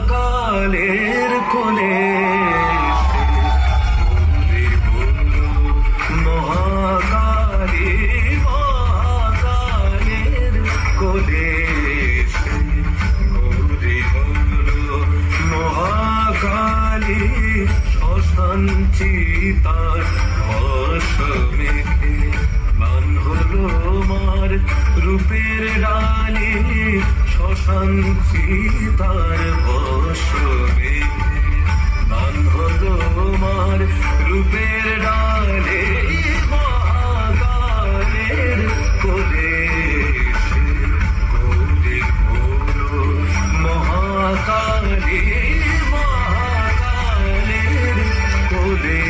মহাকালের কোলে মহাকালী মহাকালের কোলে গৌরী হলো মহাকালী শ্মশান চিতার ভস্ম মেখে মান হলো মার রূপের ডালি শ্মশান চিতার ভস্ম মেখে মান হলো মার রূপের ডালে মহাকালের কোলে গৌরী হলো মহাকালী মহাকালের কোলে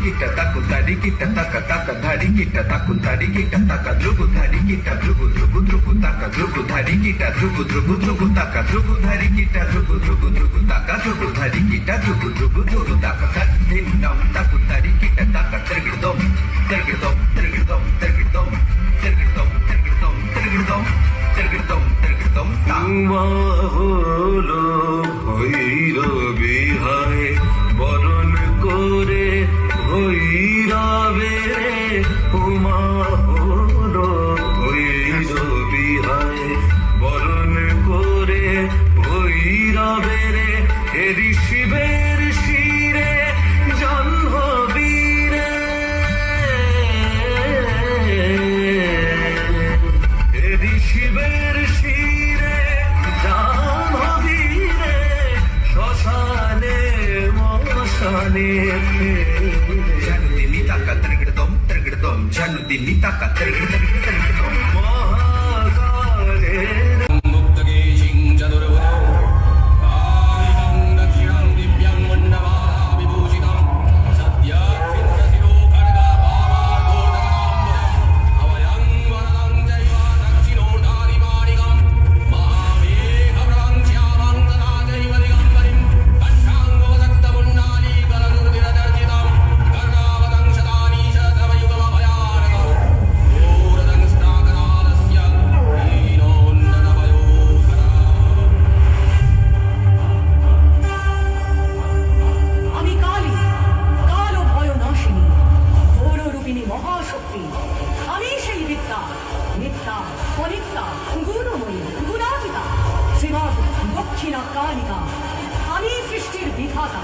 kita takut tadi kita taka taka dhari kita takut tadi kita taka drugu dhari kita drugu drugu drugu taka drugu dhari kita drugu drugu drugu taka drugu dhari kita drugu drugu drugu taka drugu dhari kita drugu drugu drugu taka kadhin nam takut tadi kita taka tergidom tergidom tergidom tergidom tergidom tergidom tergidom tergidom tergidom তোমা হলো ভৈরবী হায় বরণ করে ভৈরবে উমা হলো ভৈরবী হায় বরণ করে ভৈরবে রে হেরি শিবের শিরে জহ্নবীরে হেরি শিবের শিরে জহ্নবীরে শ্মশানে মশানে Janudini taka tergidom mahakaler muktageshing jadurvado kalikang dakshirang divyang mandavara vibhushitam satya chindasiro karga bhava gordhanam avayang varadang jaiva dakshino darimarigam mahamekhavrang syamang tana jaiva digambarim kashang vasakta munnali galanudiradarjitam karnavadang shadani shadavayuga মহাশক্তি আমি সেই বিদ্যা নিত্যা অনিত্যা গুণময়ী গুণাতীতা শ্রীমৎ দক্ষিণা কালিকা আমি সৃষ্টির বিধাতা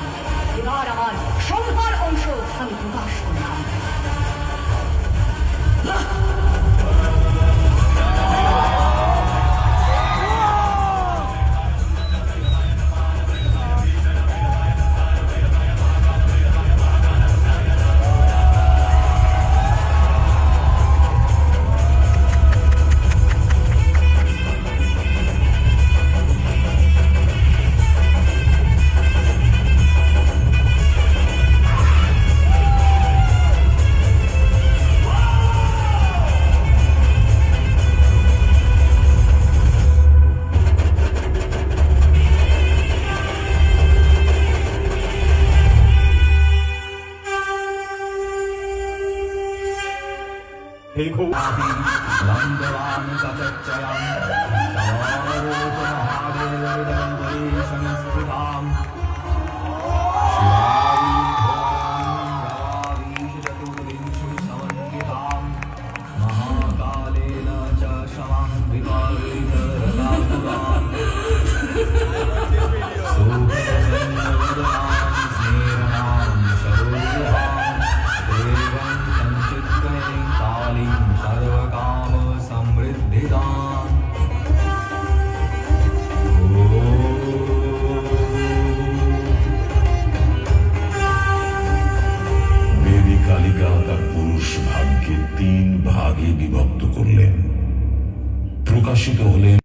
এবার আমার সংহার অংশ আমি প্রকাশ করলাম Landavan Satachayam Samaropanahadevadambarishanasthitam Shivari Bhavan Ravishaturinshu Samanditam Mahakalena Cha Shamam Vivaritarataturam Sukhasanyavudanam Sneranam Sharuham Devam Sanchitkaning Kalim Sarvakam Samriddhidam দেবী কালিকা তার পুরুষ ভাগকে 3 ভাগে বিভক্ত করলেন। প্রকাশিত হলেন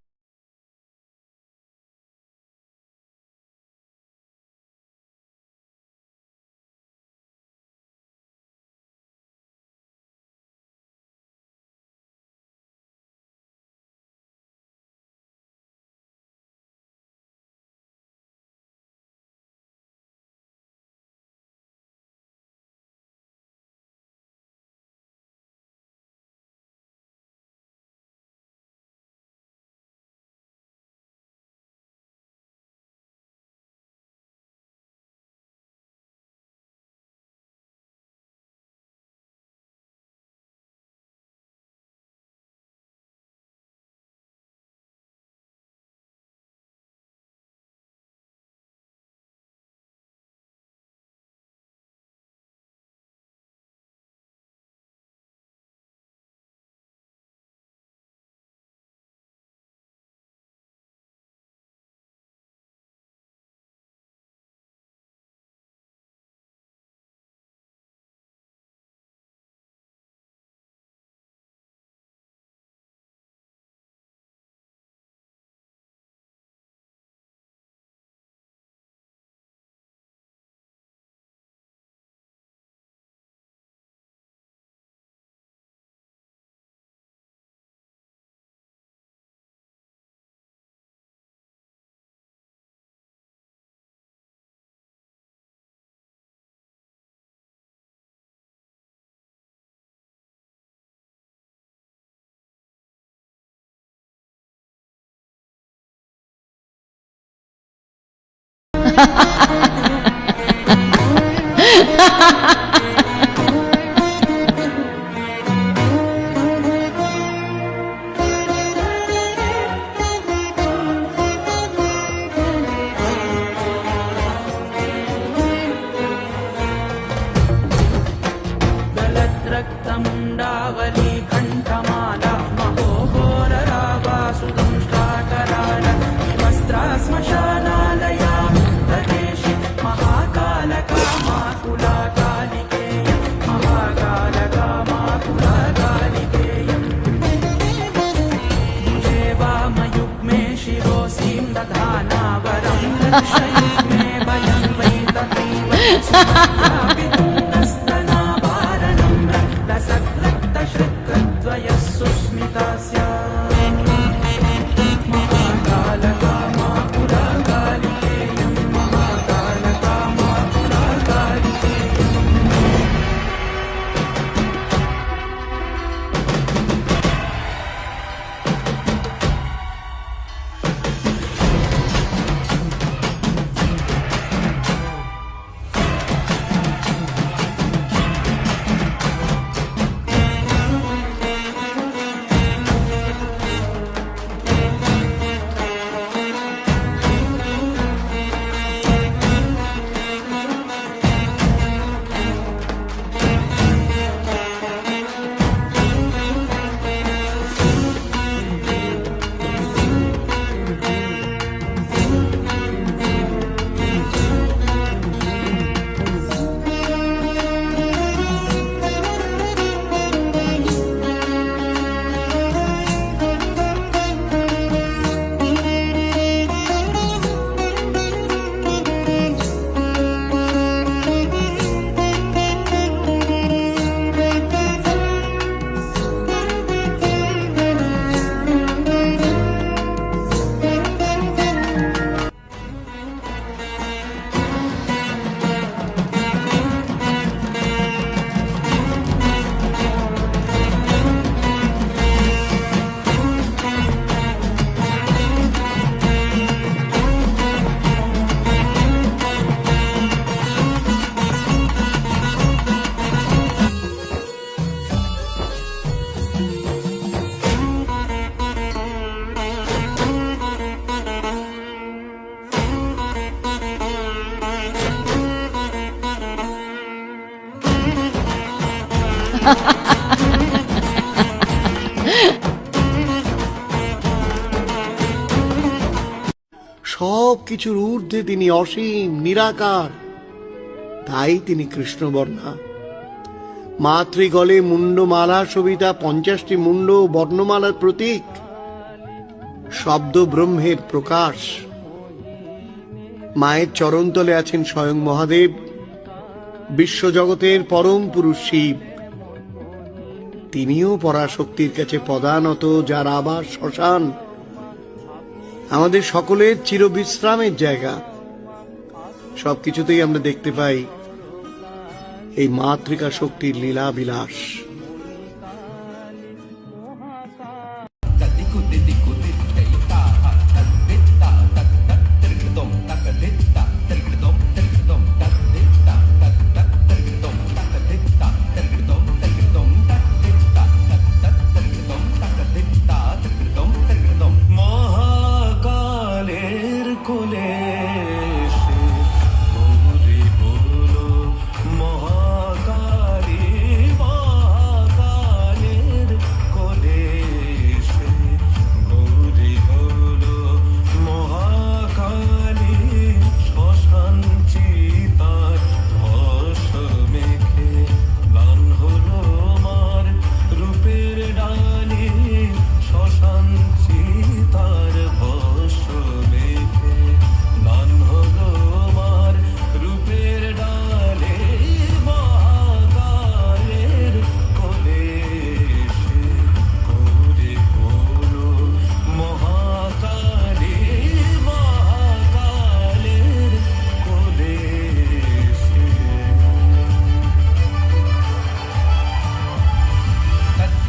गलद्रक्तमुण्डावली कण्ठमाला महोघोररावासुदंष्ट्राकराल विवस्त्रा श्मशानालया प्रदेशि महाकालकामाकुला कालिकेय महाकालकामाकुला कालिकेयम् भुजे वामयुग्मे शिरोसीं दधाना वरं रक्षयुग्मे भयं वै तथैव सुभद्रापितुङ्गस्तनाभारणं रसक्तश्रुतद्वयः सुस्मितास्य महाकालकामाकुला कालिकेयं महाकालकामाकुला कालिकेयम् সব কিছুর ঊর্ধ্বে তিনি অসীম নিরাকার, তাই তিনি কৃষ্ণবর্ণা। মাতৃগলে মুন্ডমালা শোভিতা 50টি মুন্ড বর্ণমালার প্রতীক, শব্দ ব্রহ্মের প্রকাশ। মায়ের চরণতলে আছেন স্বয়ং মহাদেব, বিশ্বজগতের পরম পুরুষ শিব। তিনিও পরাশক্তির কাছে পদানত, যার আবাস শ্মশান আমাদের সকলের চিরবিশ্রামের জায়গা। সবকিছুতেই আমরা দেখতে পাই এই মাতৃকা শক্তির লীলা বিলাস।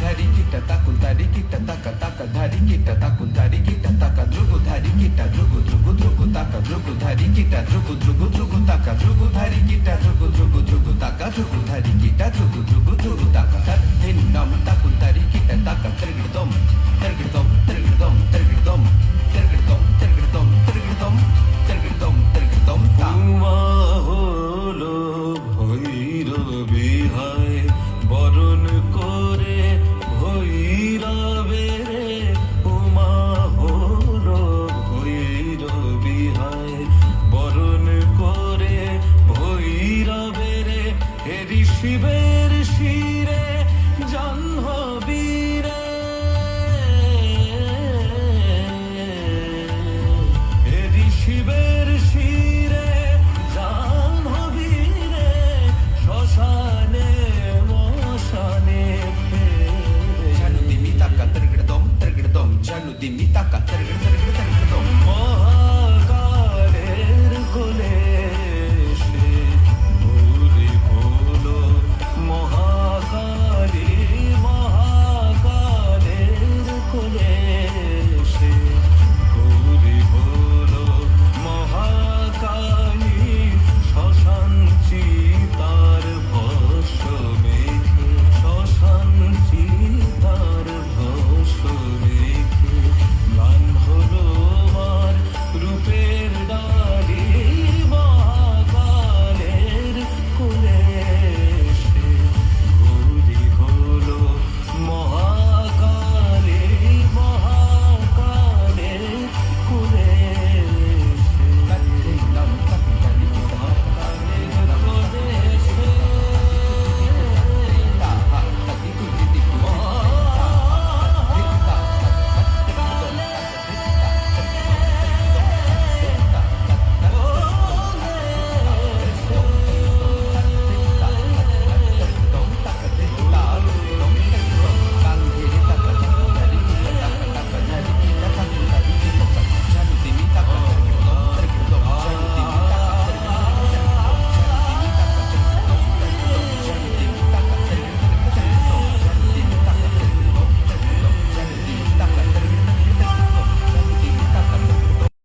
धरी किट ताकू धरी किट तक तक धरी किट ताकू